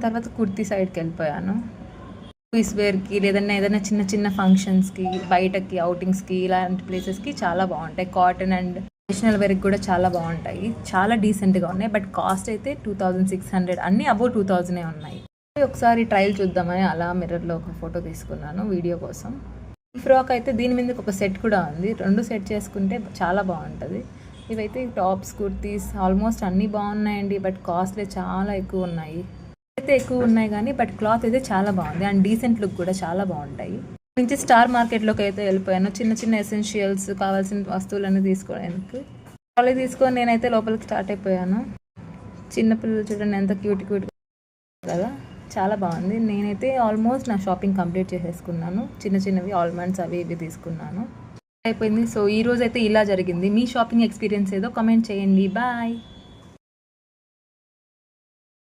తర్వాత కుర్తీ సైడ్కి వెళ్ళిపోయాను. ఆఫీస్ వేర్కి లేదన్నా ఏదైనా చిన్న చిన్న ఫంక్షన్స్కి, బయటకి అవుటింగ్స్కి, ఇలాంటి ప్లేసెస్కి చాలా బాగుంటాయి. కాటన్ అండ్ ట్రెడిషనల్ వేర్కి కూడా చాలా బాగుంటాయి. చాలా డీసెంట్గా ఉన్నాయి. బట్ కాస్ట్ అయితే 2600, అన్నీ అబౌవ్ 2000 ఉన్నాయి. ఒకసారి ట్రయల్ చూద్దామని అలా మిర్రర్లో ఒక ఫోటో తీసుకున్నాను వీడియో కోసం. ఈ ఫ్రాక్ అయితే దీని మీదకి ఒక సెట్ కూడా ఉంది. 2 సెట్ చేసుకుంటే చాలా బాగుంటుంది. ఇవైతే టాప్స్, కుర్తీస్ ఆల్మోస్ట్ అన్నీ బాగున్నాయండి. బట్ కాస్ట్లీ చాలా ఎక్కువ ఉన్నాయి. అయితే ఎక్కువ ఉన్నాయి కానీ బట్ క్లాత్ అయితే చాలా బాగుంది అండ్ డీసెంట్ లుక్ కూడా చాలా బాగుంటాయి. నుంచి స్టార్ మార్కెట్లోకి అయితే వెళ్ళిపోయాను. చిన్న చిన్న ఎసెన్షియల్స్ కావాల్సిన వస్తువులన్నీ తీసుకోవడానికి ట్రాలీ తీసుకొని నేనైతే లోపలికి స్టార్ట్ అయిపోయాను. చిన్నపిల్లలు చూడండి ఎంత క్యూట్ క్యూట్ కదా, చాలా బాగుంది. నేనైతే ఆల్మోస్ట్ నా షాపింగ్ కంప్లీట్ చేసేసుకున్నాను. చిన్న చిన్నవి ఆల్మండ్స్ అవి ఇవి తీసుకున్నాను, అయిపోయింది. సో ఈ రోజు అయితే ఇలా జరిగింది. మీ షాపింగ్ ఎక్స్పీరియన్స్ ఏదో కామెంట్ చేయండి. బాయ్.